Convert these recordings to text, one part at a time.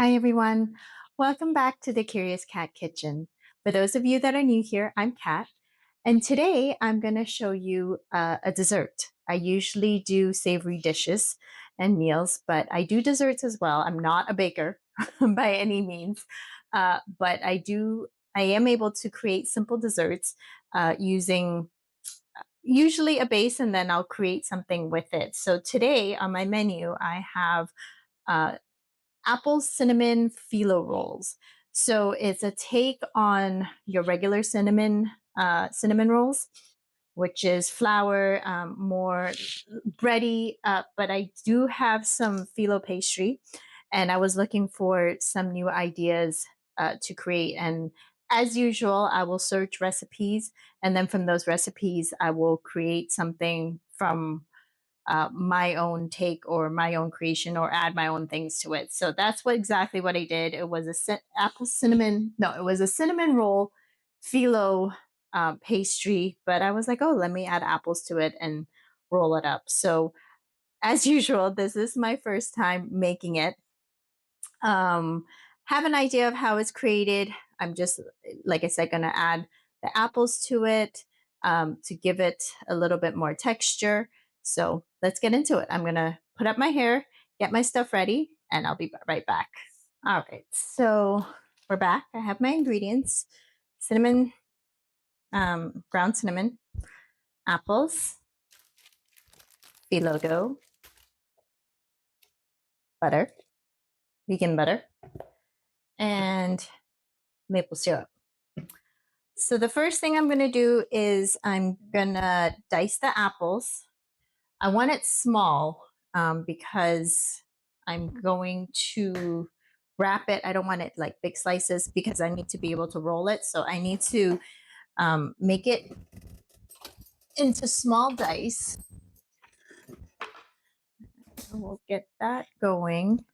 Hi, everyone. Welcome back to the Curious Cat Kitchen. For those of you that are new here, I'm Kat, and today I'm going to show you a dessert. I usually do savory dishes and meals, but I do desserts as well. I'm not a baker by any means, but I am able to create simple desserts using usually a base, and then I'll create something with it. So today on my menu, I have uh, apple cinnamon phyllo rolls. So it's a take on your regular cinnamon rolls, which is flour, more bready. But I do have some phyllo pastry, and I was looking for some new ideas to create. And as usual, I will search recipes, and then from those recipes, I will create something from my own take or my own creation or add my own things to it. So that's exactly what I did. It was it was a cinnamon roll phyllo pastry, but I was like, oh, let me add apples to it and roll it up. So as usual, this is my first time making it. Have an idea of how it's created. I'm just, like I said, going to add the apples to it to give it a little bit more texture. So let's get into it. I'm going to put up my hair, get my stuff ready, and I'll be right back. All right, so we're back. I have my ingredients: cinnamon, ground cinnamon, apples, phyllo dough, butter, vegan butter, and maple syrup. So the first thing I'm going to do is I'm going to dice the apples. I want it small because I'm going to wrap it. I don't want it like big slices because I need to be able to roll it. So I need to make it into small dice. We'll get that going.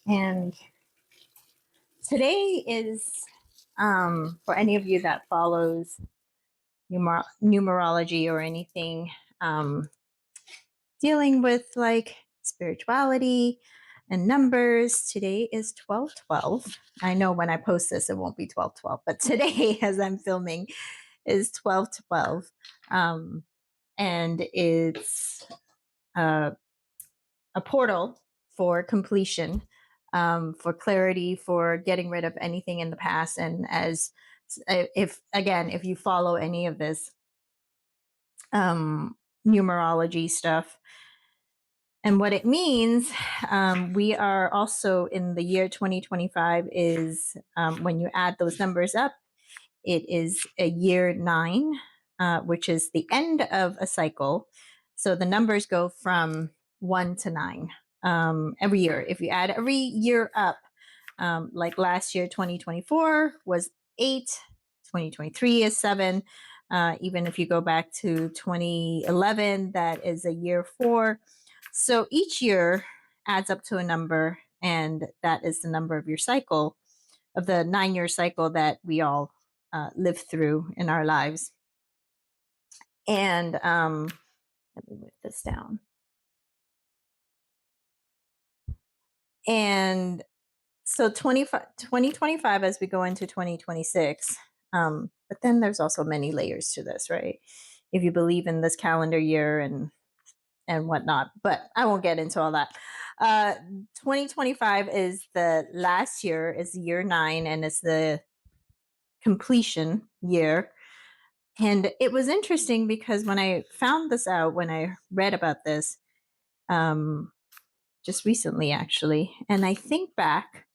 And today is, for any of you that follows numerology or anything dealing with like spirituality and numbers, today is 12/12. I know when I post this, it won't be 12/12, but today, as I'm filming, is 12/12. And it's a portal for completion, for clarity, for getting rid of anything in the past. And if you follow any of this numerology stuff and what it means, we are also in the year 2025 is when you add those numbers up, it is a year 9, which is the end of a cycle. So the numbers go from 1 to 9 every year. If you add every year up, like last year, 2024 was 8, 2023 is 7. Even if you go back to 2011, that is a year 4. So each year adds up to a number, and that is the number of your cycle, of the 9-year cycle that we all live through in our lives. And let me move this down. And so 2025 as we go into 2026, but then there's also many layers to this, right? If you believe in this calendar year and whatnot, but I won't get into all that. 2025 is the last year, is year 9, and it's the completion year. And it was interesting because when I found this out, when I read about this, just recently actually, and I think back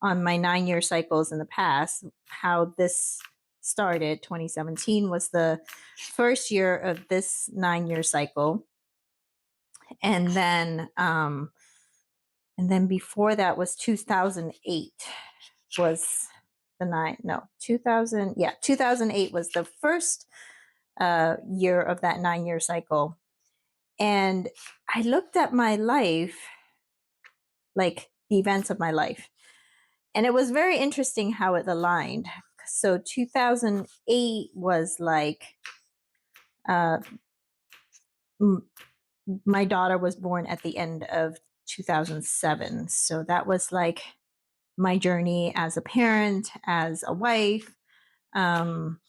on my 9-year cycles in the past, how this started. 2017 was the first year of this 9-year cycle. And then before that was 2008 was the 2008 was the first year of that 9-year cycle. And I looked at my life, like the events of my life, and it was very interesting how it aligned. So 2008 was like my daughter was born at the end of 2007. So that was like my journey as a parent, as a wife, um,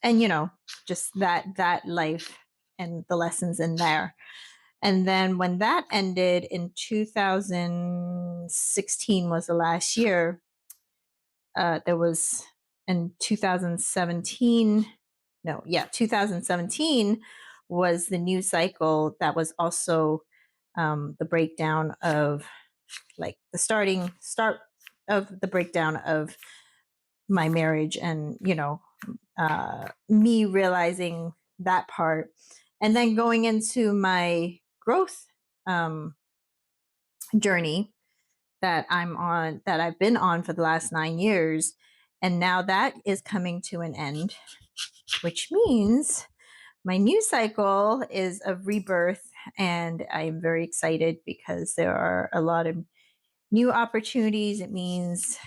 and just that life and the lessons in there. And then when that ended in 2016 was the last year. There was in 2017. No, yeah, 2017 was the new cycle. That was also the breakdown of like the start of the breakdown of my marriage, and me realizing that part, and then going into my growth um, journey that I've been on for the last 9 years. And now that is coming to an end, which means my new cycle is of rebirth. And I am very excited because there are a lot of new opportunities. It means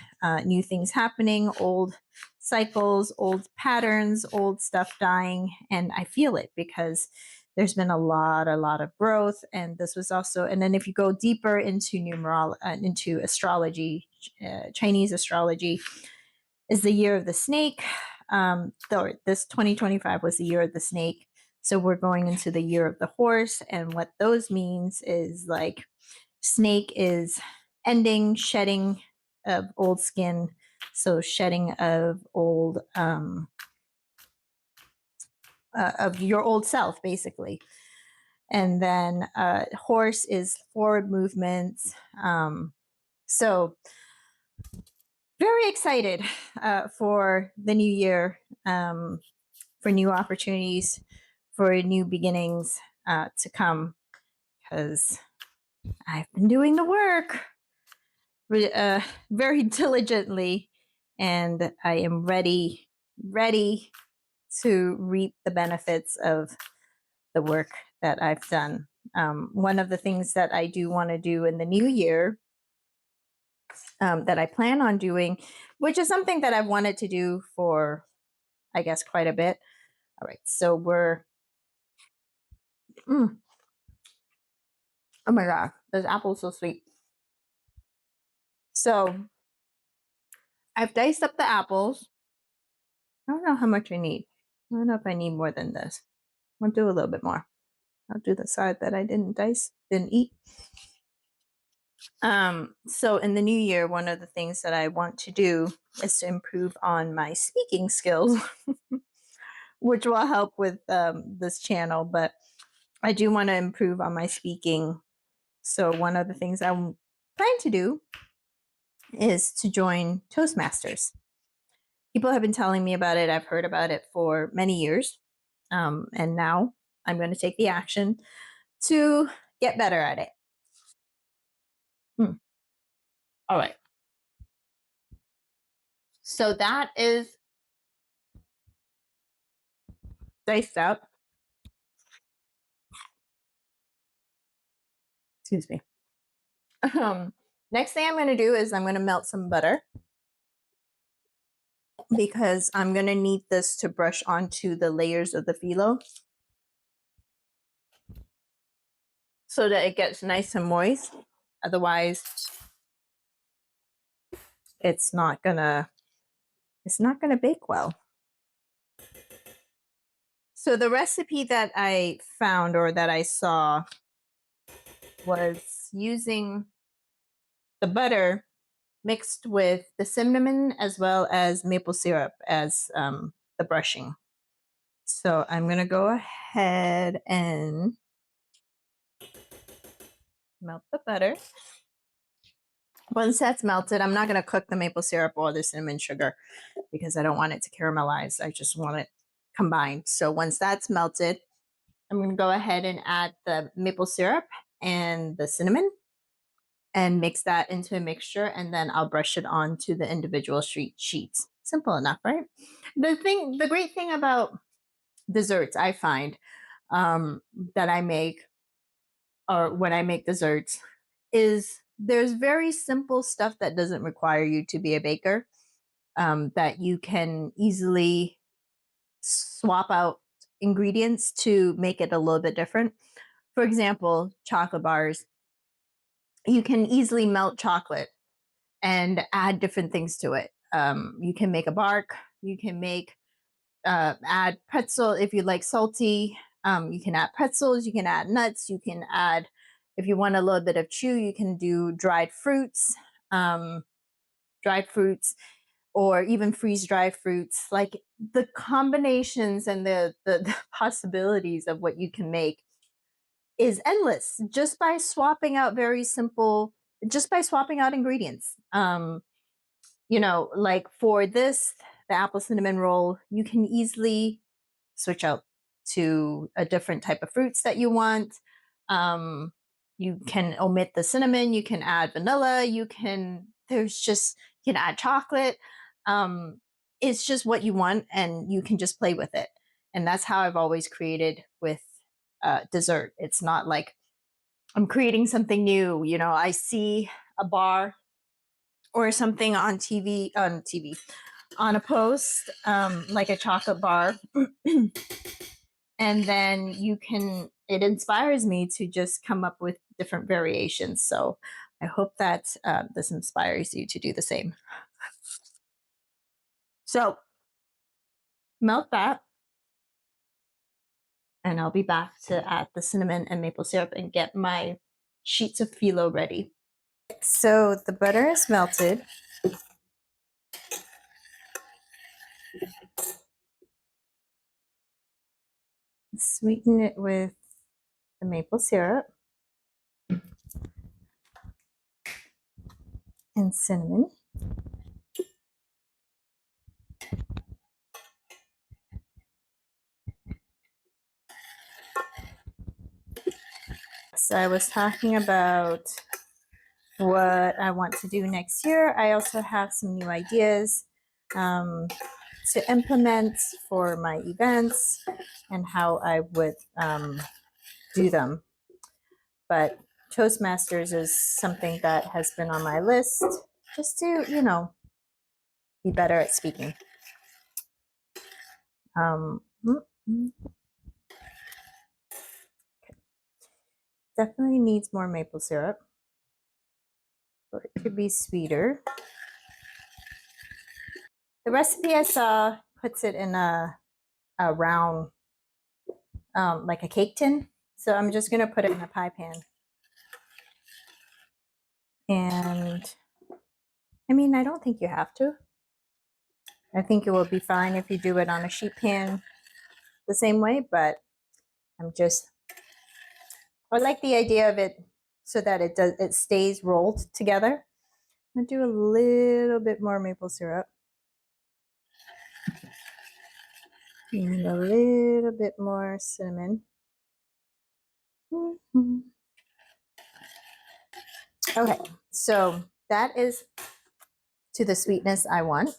new things happening, old cycles, old patterns, old stuff dying. And I feel it because there's been a lot of growth. And this was also, and then if you go deeper into into astrology, Chinese astrology is the year of the snake. Though this 2025 was the year of the snake. So we're going into the year of the horse. And what those means is like snake is ending, shedding of old skin. So shedding of old, of your old self, basically. And then horse is forward movements. So very excited for the new year, for new opportunities, for new beginnings to come, because I've been doing the work very diligently, and I am ready to reap the benefits of the work that I've done. One of the things that I do want to do in the new year, that I plan on doing, which is something that I've wanted to do for, I guess, quite a bit. All right, so mm, oh my God, this apple's so sweet. So I've diced up the apples. I don't know how much I need. I don't know if I need more than this. I'll do a little bit more. I'll do the side that I didn't eat. So in the new year, one of the things that I want to do is to improve on my speaking skills, which will help with this channel. But I do want to improve on my speaking. So one of the things I'm planning to do is to join Toastmasters. People have been telling me about it. I've heard about it for many years. And now I'm going to take the action to get better at it. All right. So that is diced out. Excuse me. Next thing I'm going to do is I'm going to melt some butter, because I'm going to need this to brush onto the layers of the phyllo so that it gets nice and moist. Otherwise, it's not gonna bake well. So the recipe that I found, or that I saw, was using the butter mixed with the cinnamon as well as maple syrup as the brushing. So I'm going to go ahead and melt the butter. Once that's melted, I'm not going to cook the maple syrup or the cinnamon sugar because I don't want it to caramelize. I just want it combined. So once that's melted, I'm going to go ahead and add the maple syrup and the cinnamon and mix that into a mixture. And then I'll brush it onto the individual sheets. Simple enough, right? The great thing about desserts, I find, that I make, or when I make desserts, is there's very simple stuff that doesn't require you to be a baker, that you can easily swap out ingredients to make it a little bit different. For example, chocolate bars. you can easily melt chocolate and add different things to it. You can make a bark. You can make add pretzel if you like salty. You can add pretzels. You can add nuts. You can add, if you want a little bit of chew, you can do dried fruits. Dried fruits or even freeze dried fruits. Like the combinations and the possibilities of what you can make is endless just by swapping out very simple, just by swapping out ingredients. You know, like for this, the apple cinnamon roll, you can easily switch out to a different type of fruits that you want. Um, you can omit the cinnamon, you can add vanilla, there's just, you can add chocolate. Um, it's just what you want and you can just play with it. And that's how I've always created with dessert. It's not like I'm creating something new. You know, I see a bar or something on TV, on a post, like a chocolate bar. And then it inspires me to just come up with different variations. So I hope that this inspires you to do the same. So melt that, and I'll be back to add the cinnamon and maple syrup and get my sheets of phyllo ready. So the butter is melted. Sweeten it with the maple syrup and cinnamon. So I was talking about what I want to do next year. I also have some new ideas to implement for my events and how I would do them. But Toastmasters is something that has been on my list just to, you know, be better at speaking. Definitely needs more maple syrup. Or it could be sweeter. The recipe I saw puts it in a round, like a cake tin. So I'm just going to put it in a pie pan. And I mean, I don't think you have to. I think it will be fine if you do it on a sheet pan the same way, but I like the idea of it so that it stays rolled together. I'm gonna do a little bit more maple syrup. And a little bit more cinnamon. Okay, so that is to the sweetness I want.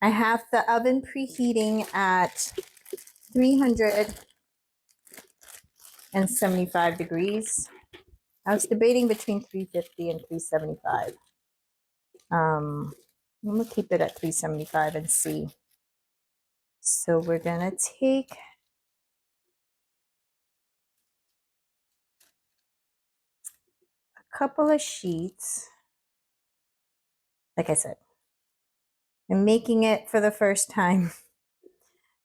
I have the oven preheating at 375 degrees. I was debating between 350 and 375. I'm gonna keep it at 375 and see. So we're gonna take a couple of sheets. Like I said, I'm making it for the first time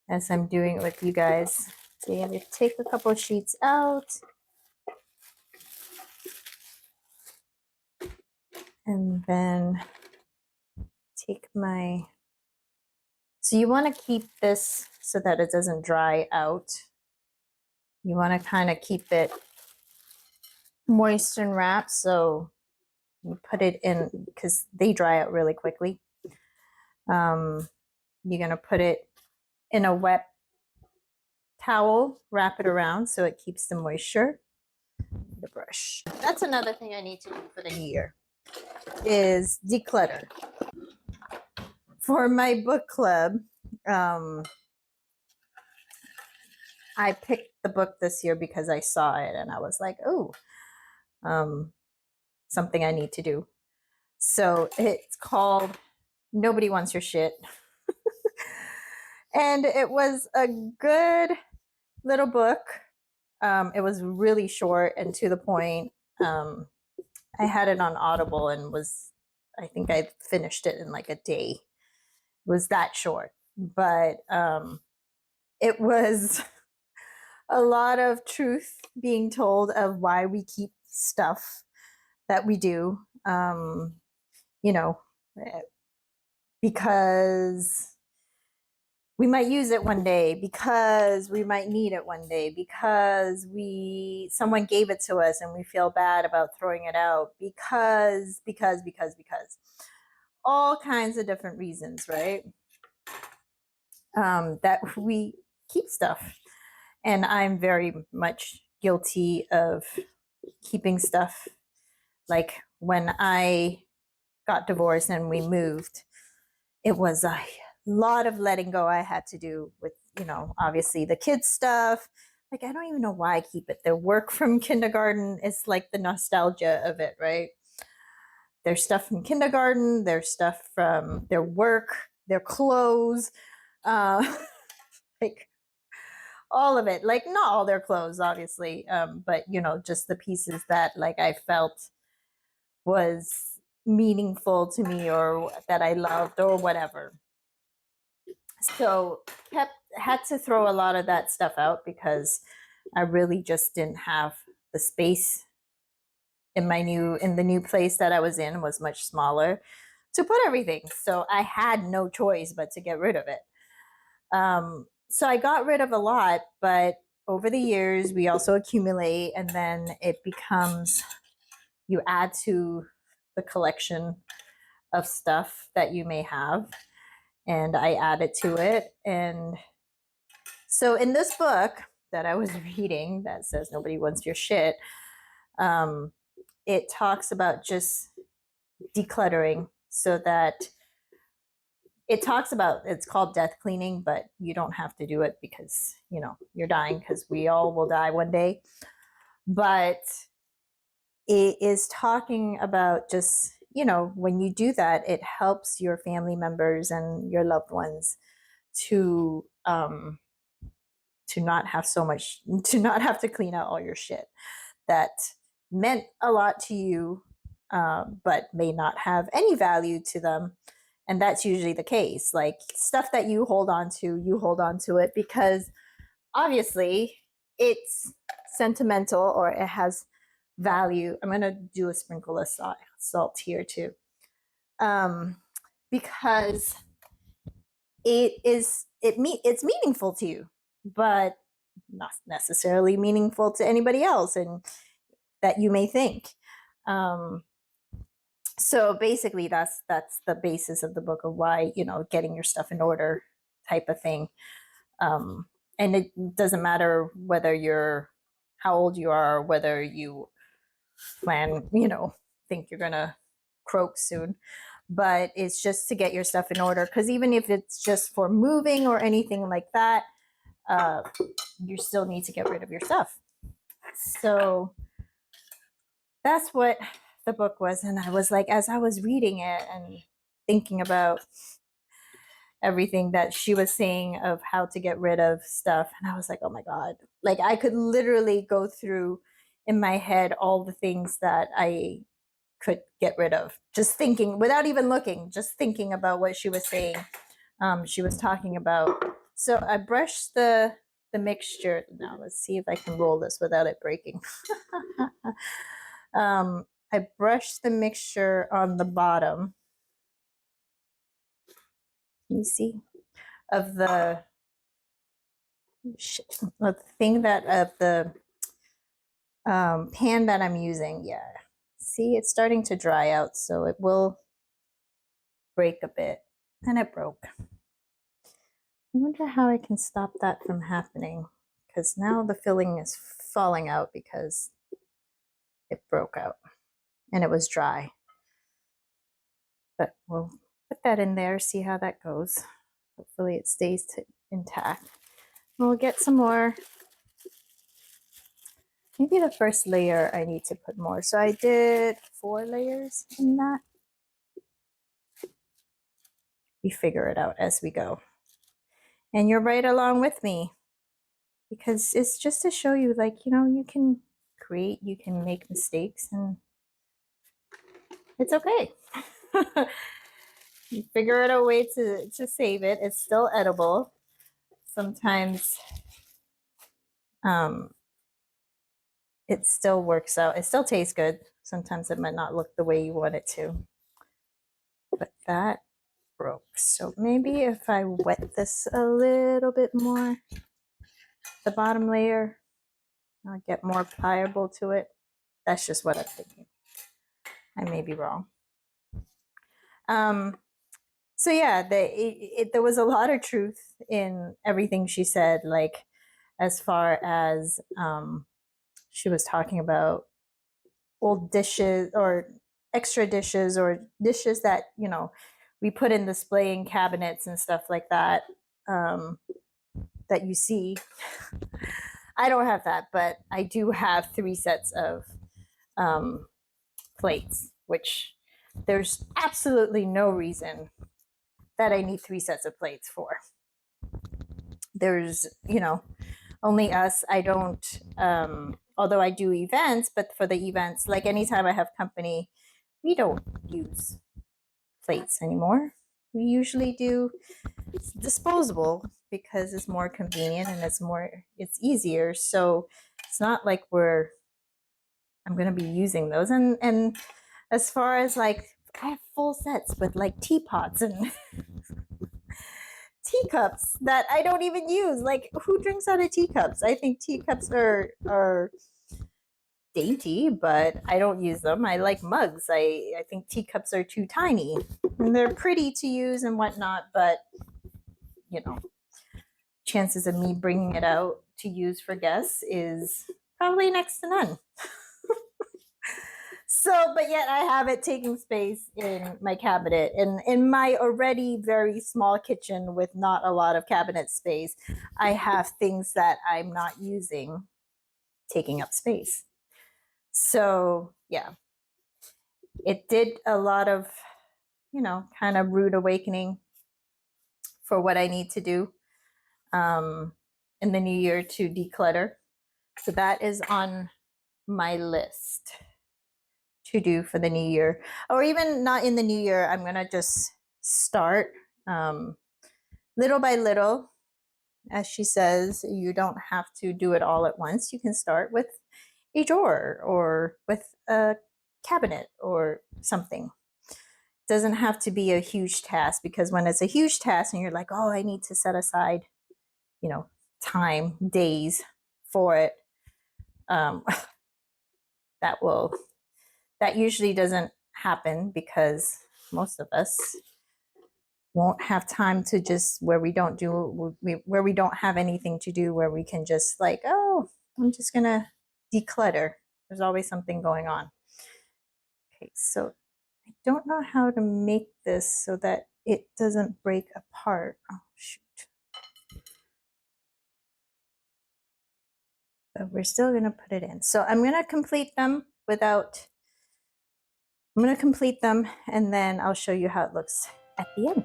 as I'm doing it with you guys. So I'm gonna take a couple of sheets out. And then take so you want to keep this so that it doesn't dry out. You want to kind of keep it moist and wrapped, so you put it in, because they dry out really quickly. You're going to put it in a wet towel, wrap it around so it keeps the moisture. The brush. That's another thing I need to do for the new year, is declutter. For my book club, I picked the book this year because I saw it and I was like, oh, something I need to do. So it's called Nobody Wants Your Shit. And it was a good little book. It was really short and to the point. Um, I had it on Audible and I think I finished it in like a day. It was that short, but it was a lot of truth being told of why we keep stuff that we do. You know, because we might use it one day, because we might need it one day, because someone gave it to us and we feel bad about throwing it out, because all kinds of different reasons, right? That we keep stuff. And I'm very much guilty of keeping stuff. Like when I got divorced and we moved, it was a lot of letting go I had to do with, obviously the kids stuff. Like, I don't even know why I keep it. Their work from kindergarten is like the nostalgia of it, right? Their stuff from kindergarten, their stuff from their work, their clothes, like all of it. Like, not all their clothes, obviously, but just the pieces that like I felt was meaningful to me or that I loved or whatever. So had to throw a lot of that stuff out because I really just didn't have the space in the new place that I was in was much smaller to put everything. So I had no choice but to get rid of it. So I got rid of a lot, but over the years we also accumulate, and then it becomes, you add to the collection of stuff that you may have, and I added to it. And so in this book that I was reading that says nobody wants your shit, it talks about just decluttering, so that it's called death cleaning, but you don't have to do it because you're dying, because we all will die one day. But it is talking about just, when you do that, it helps your family members and your loved ones to not have to not have to clean out all your shit that meant a lot to you, but may not have any value to them. And that's usually the case. Like, stuff that you hold on to it because obviously it's sentimental or it has value. I'm going to do a sprinkle of salt here too. Because it's meaningful to you, but not necessarily meaningful to anybody else, and that you may think. So basically that's the basis of the book, of why, getting your stuff in order type of thing. And it doesn't matter how old you are, whether you plan, think you're gonna croak soon, but it's just to get your stuff in order. Because even if it's just for moving or anything like that, you still need to get rid of your stuff. So that's what the book was. And I was like, as I was reading it and thinking about everything that she was saying of how to get rid of stuff, and I was like, oh my God, like I could literally go through in my head all the things that I could get rid of, just thinking, without even looking, just thinking about what she was saying. She was talking about, so I brushed the mixture. Now let's see if I can roll this without it breaking. I brushed the mixture on the bottom. Can you see? Of the thing that of the pan that I'm using. Yeah. See, it's starting to dry out, so it will break a bit. And it broke. I wonder how I can stop that from happening, because now the filling is falling out because it broke out and it was dry. But we'll put that in there, see how that goes. Hopefully it stays intact. We'll get some more. Maybe the first layer I need to put more. So I did 4 layers in that. We figure it out as we go. And you're right along with me, because it's just to show you, like, you can you can make mistakes, and it's okay. You figure out a way to save it. It's still edible. Sometimes it still works out. It still tastes good. Sometimes it might not look the way you want it to. But that broke. So maybe if I wet this a little bit more, the bottom layer, I'll get more pliable to it. That's just what I'm thinking. I may be wrong. So yeah, there was a lot of truth in everything she said, like as far as she was talking about old dishes or extra dishes or dishes that, you know, we put in displaying cabinets and stuff like that, that you see. I don't have that, but I do have 3 sets of plates, which there's absolutely no reason that I need 3 sets of plates for. There's, you know, only us. I don't, although I do events, but for the events, like anytime I have company, we don't use plates anymore. We usually do disposable because it's more convenient and it's easier. So it's not like I'm going to be using those. And as far as like, I have full sets with like teapots and teacups that I don't even use. Like, who drinks out of teacups? I think teacups are dainty, but I don't use them. I like mugs. I think teacups are too tiny. And they're pretty to use and whatnot, but you know, chances of me bringing it out to use for guests is probably next to none. So, but yet I have it taking space in my cabinet, and in my already very small kitchen with not a lot of cabinet space, I have things that I'm not using taking up space. So yeah, it did a lot of, you know, kind of rude awakening for what I need to do in the new year to declutter. So that is on my list to do for the new year, or even not in the new year. I'm gonna just start little by little. As she says, you don't have to do it all at once. You can start with a drawer or with a cabinet or something. It doesn't have to be a huge task, because when it's a huge task and you're like, oh, I need to set aside, you know, time, days for it, that usually doesn't happen, because most of us won't have time to just where we don't have anything to do, where we can just like, oh, I'm just gonna declutter. There's always something going on. Okay, so I don't know how to make this so that it doesn't break apart. Oh shoot. But we're still gonna put it in. So I'm gonna complete them and then I'll show you how it looks at the end.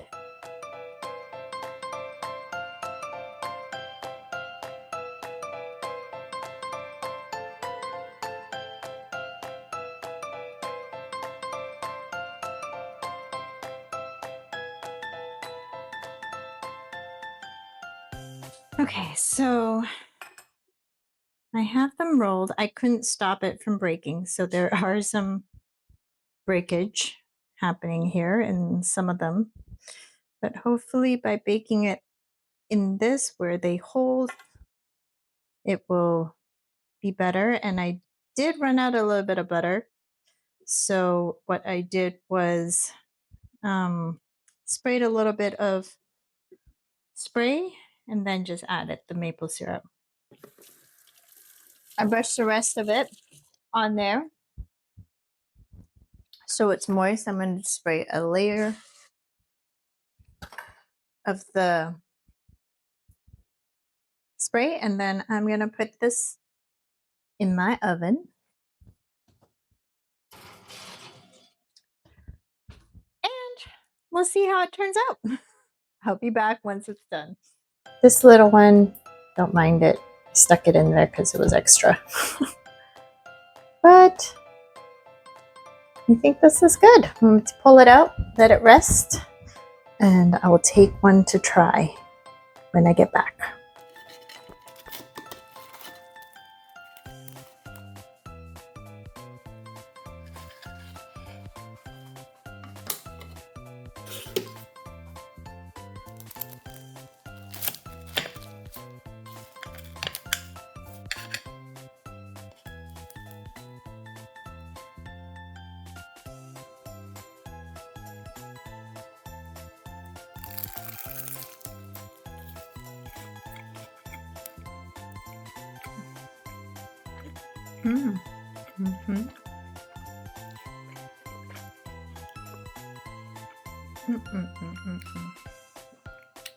Okay, so I have them rolled. I couldn't stop it from breaking, so there are some breakage happening here in some of them. But hopefully by baking it in this where they hold, it will be better. And I did run out a little bit of butter. So what I did was sprayed a little bit of spray and then just added the maple syrup. I brushed the rest of it on there so it's moist. I'm going to spray a layer of the spray, and then I'm going to put this in my oven. And we'll see how it turns out. I'll be back once it's done. This little one, don't mind it. I stuck it in there because it was extra. but I think this is good. Let's pull it out, let it rest, and I will take one to try when I get back. Mm. Mm-hmm. Mm-mm-mm-mm-mm.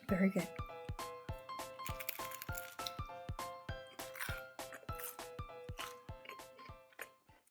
Very good.